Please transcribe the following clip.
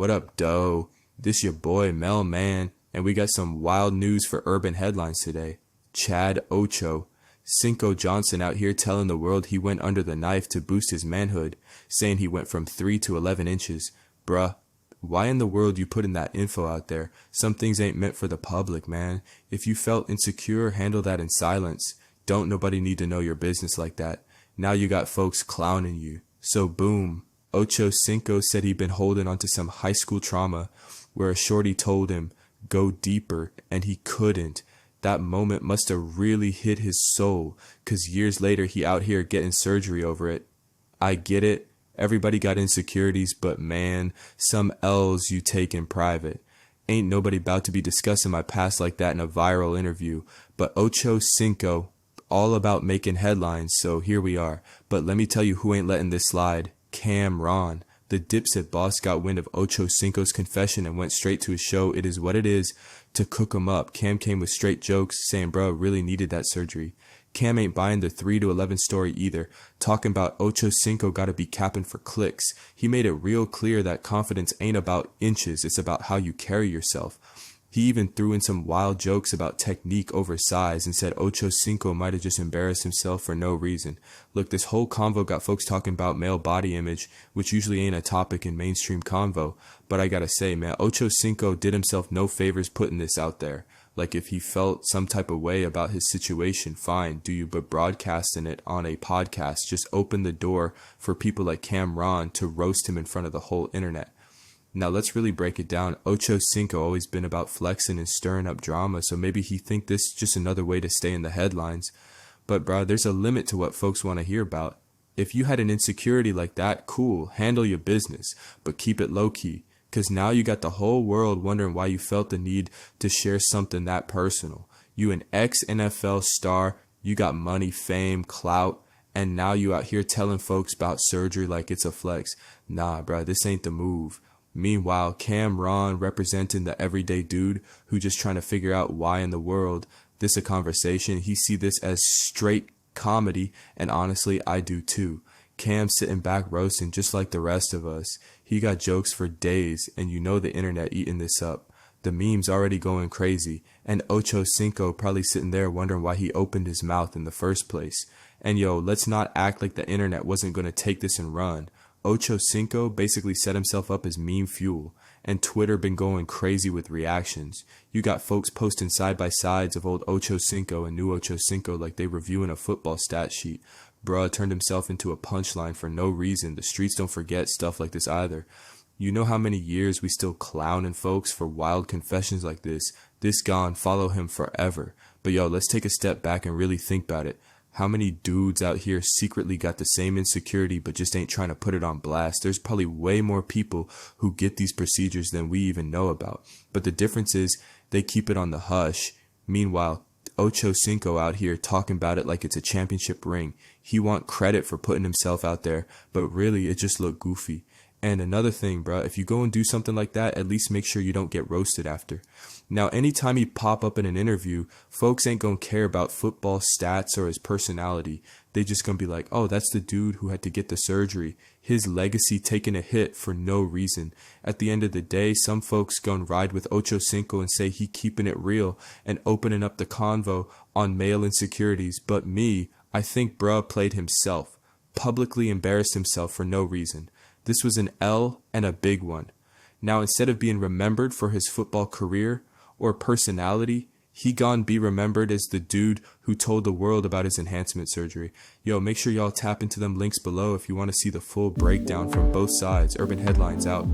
What up, doe? This your boy, Mell Man, and we got some wild news for urban headlines today. Chad Ocho. Cinco Johnson out here telling the world he went under the knife to boost his manhood, saying he went from 3 to 11 inches. Bruh, why in the world you putting that info out there? Some things ain't meant for the public, man. If you felt insecure, handle that in silence. Don't nobody need to know your business like that. Now you got folks clowning you. So boom. Ochocinco said he'd been holding onto some high school trauma where a shorty told him, go deeper, and he couldn't. That moment must have really hit his soul, 'cause years later he out here getting surgery over it. I get it. Everybody got insecurities, but man, some L's you take in private. Ain't nobody about to be discussing my past like that in a viral interview, but Ochocinco, all about making headlines, so here we are. But let me tell you who ain't letting this slide. Ron. The Dipset boss got wind of Ochocinco's confession and went straight to his show It Is What It Is to cook him up. Cam came with straight jokes, saying bro really needed that surgery. Cam ain't buying the 3 to 11 story either, talking about Ochocinco gotta be capping for clicks. He made it real clear that confidence ain't about inches, it's about how you carry yourself. He even threw in some wild jokes about technique over size and said Ochocinco might have just embarrassed himself for no reason. Look, this whole convo got folks talking about male body image, which usually ain't a topic in mainstream convo. But I gotta say, man, Ochocinco did himself no favors putting this out there. Like, if he felt some type of way about his situation, fine, do you, but broadcasting it on a podcast just opened the door for people like Ron to roast him in front of the whole internet. Now let's really break it down. Ochocinco always been about flexing and stirring up drama, so maybe he think this is just another way to stay in the headlines. But bro, there's a limit to what folks want to hear about. If you had an insecurity like that, cool, handle your business, but keep it low key. 'Cause now you got the whole world wondering why you felt the need to share something that personal. You an ex-NFL star, you got money, fame, clout, and now you out here telling folks about surgery like it's a flex. Nah, bro, this ain't the move. Meanwhile, Ron representing the everyday dude who just trying to figure out why in the world this a conversation. He see this as straight comedy, and honestly, I do too. Cam sitting back roasting just like the rest of us. He got jokes for days, and you know the internet eating this up. The memes already going crazy, and Ochocinco probably sitting there wondering why he opened his mouth in the first place. And yo, let's not act like the internet wasn't going to take this and run. Ochocinco basically set himself up as meme fuel, and Twitter been going crazy with reactions. You got folks posting side by sides of old Ochocinco and new Ochocinco like they reviewing a football stat sheet. Bruh turned himself into a punchline for no reason. The streets don't forget stuff like this either. You know how many years we still clowning folks for wild confessions like this? This gone, follow him forever. But yo, let's take a step back and really think about it. How many dudes out here secretly got the same insecurity but just ain't trying to put it on blast? There's probably way more people who get these procedures than we even know about. But the difference is they keep it on the hush. Meanwhile, Ochocinco out here talking about it like it's a championship ring. He want credit for putting himself out there, but really it just looked goofy. And another thing, bro, if you go and do something like that, at least make sure you don't get roasted after. Now, anytime he pop up in an interview, folks ain't gonna care about football stats or his personality. They just gonna be like, oh, that's the dude who had to get the surgery. His legacy taking a hit for no reason. At the end of the day, some folks gonna ride with Ochocinco and say he keeping it real and opening up the convo on male insecurities. But me, I think bruh played himself. Publicly embarrassed himself for no reason. This was an L and a big one. Now, instead of being remembered for his football career or personality, he gone be remembered as the dude who told the world about his enhancement surgery. Yo, make sure y'all tap into them links below if you want to see the full breakdown from both sides. Urban Headlines out.